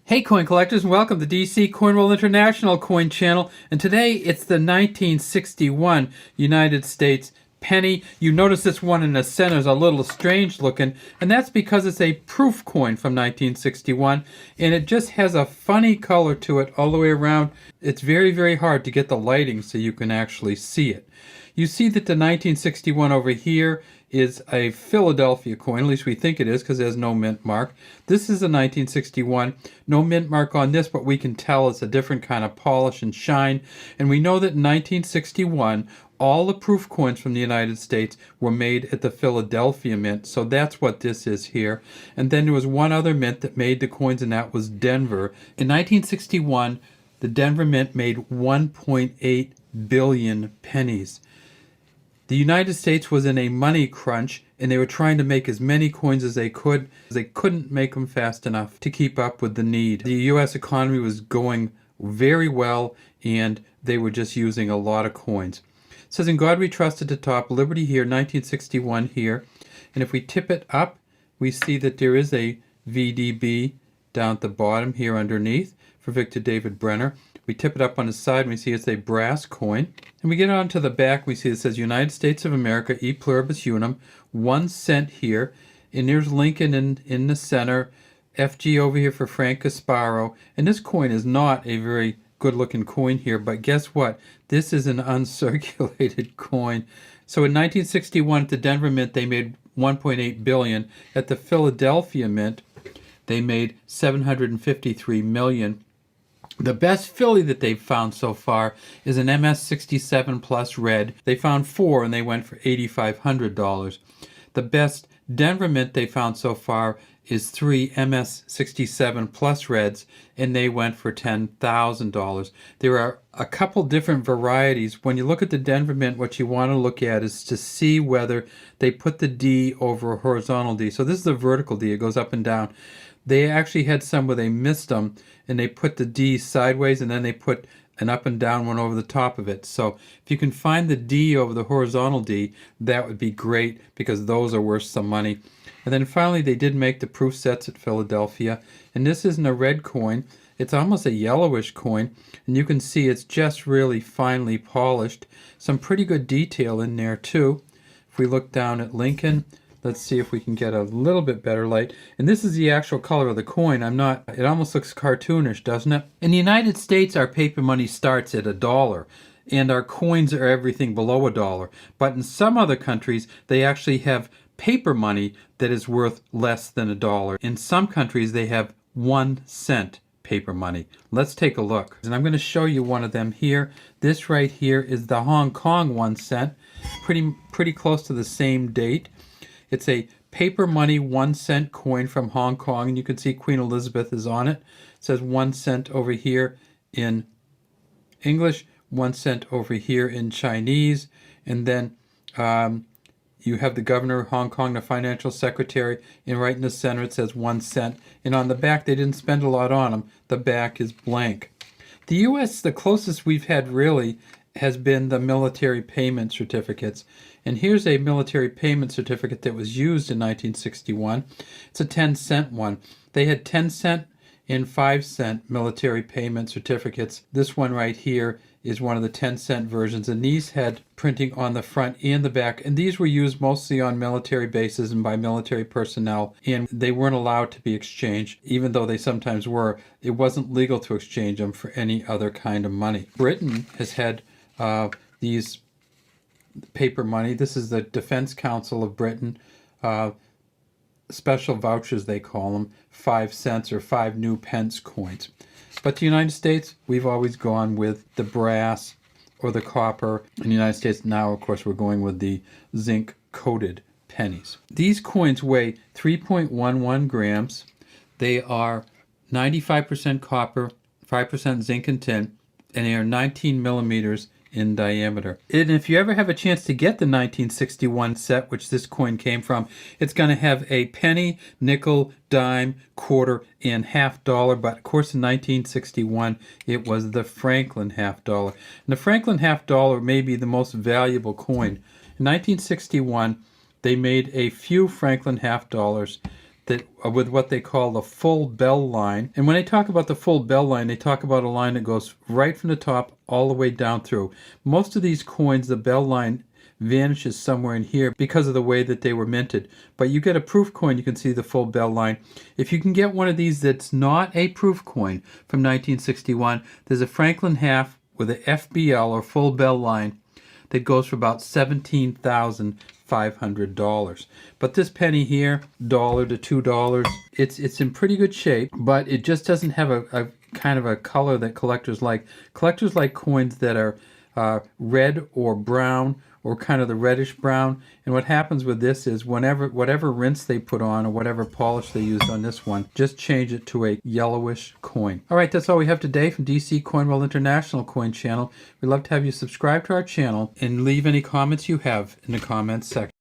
Hey coin collectors, and welcome to DC Coinroll International Coin Channel. And today it's the 1961 United States penny. You notice this one in the center is a little strange looking, and that's because it's a proof coin from 1961, and it just has a funny color to it all the way around. It's very, very hard to get the lighting so you can actually see it. You see that the 1961 over here is a Philadelphia coin, at least we think it is because it has no mint mark. This is a 1961, no mint mark on this, but we can tell it's a different kind of polish and shine. And we know that in 1961, all the proof coins from the United States were made at the Philadelphia Mint, so that's what this is here. And then there was one other mint that made the coins, and that was Denver. In 1961, the Denver Mint made 1.8 billion pennies. The United States was in a money crunch, and they were trying to make as many coins as they could. They couldn't make them fast enough to keep up with the need. The U.S. economy was going very well, and they were just using a lot of coins. It says, "In God we trust" at the top, Liberty here, 1961 here. And if we tip it up, we see that there is a VDB down at the bottom here underneath for Victor David Brenner. We tip it up on the side and we see it's a brass coin. And we get on to the back, we see it says United States of America, E Pluribus Unum, 1 cent here. And there's Lincoln in the center, FG over here for Frank Gasparo. And this coin is not a very good looking coin here, but guess what? This is an uncirculated coin. So in 1961 at the Denver Mint, they made 1.8 billion. At the Philadelphia Mint, they made 753 million. The best Philly that they've found so far is an MS67 Plus Red. They found 4 and they went for $8,500. The best Denver Mint they found so far is 3 MS67 Plus Reds, and they went for $10,000. There are a couple different varieties. When you look at the Denver Mint, what you want to look at is to see whether they put the D over a horizontal D. So this is a vertical D. It goes up and down. They actually had some where they missed them, and they put the D sideways, and then they put an up and down one over the top of it. So if you can find the D over the horizontal D, that would be great, because those are worth some money. And then finally, they did make the proof sets at Philadelphia. And this isn't a red coin. It's almost a yellowish coin. And you can see it's just really finely polished. Some pretty good detail in there, too. If we look down at Lincoln, let's see if we can get a little bit better light. And this is the actual color of the coin. It almost looks cartoonish, doesn't it? In the United States, our paper money starts at $1. And our coins are everything below $1. But in some other countries, they actually have paper money that is worth less than $1. In some countries, they have 1 cent paper money. Let's take a look. And I'm going to show you one of them here. This right here is the Hong Kong 1 cent. Pretty close to the same date. It's a paper money 1 cent coin from Hong Kong, and you can see Queen Elizabeth is on it. It says 1 cent over here in English, 1 cent over here in Chinese, and then you have the governor of Hong Kong, the financial secretary, and right in the center it says 1 cent. And on the back, they didn't spend a lot on them. The back is blank. The U.S., the closest we've had really has been the military payment certificates. And here's a military payment certificate that was used in 1961. It's a 10-cent one. They had 10-cent and 5-cent military payment certificates. This one right here is one of the 10-cent versions, and these had printing on the front and the back, and these were used mostly on military bases and by military personnel, and they weren't allowed to be exchanged. Even though they sometimes were, it wasn't legal to exchange them for any other kind of money. Britain has had these paper money. This is the Defense Council of Britain. Special vouchers, they call them, 5 cents or 5 new pence coins. But the United States, we've always gone with the brass or the copper. In the United States now, of course, we're going with the zinc-coated pennies. These coins weigh 3.11 grams. They are 95% copper, 5% zinc and tin, and they are 19 millimeters in diameter. And if you ever have a chance to get the 1961 set, which this coin came from, it's going to have a penny, nickel, dime, quarter, and $half. But of course in 1961 it was the Franklin $half. And the Franklin $half may be the most valuable coin. In 1961 they made a few Franklin $half. that with what they call the full bell line. And when they talk about the full bell line, they talk about a line that goes right from the top all the way down through. Most of these coins, the bell line vanishes somewhere in here because of the way that they were minted. But you get a proof coin, you can see the full bell line. If you can get one of these that's not a proof coin from 1961, there's a Franklin half with a FBL or full bell line that goes for about $17,500. But this penny here, $1 to $2, it's in pretty good shape, but it just doesn't have a kind of a color that collectors like. Collectors like coins that are red or brown, or kind of the reddish brown. And what happens with this is whatever rinse they put on or whatever polish they used on this one, just change it to a yellowish coin. All right, that's all we have today from DC Coinworld International Coin Channel. We'd love to have you subscribe to our channel and leave any comments you have in the comments section.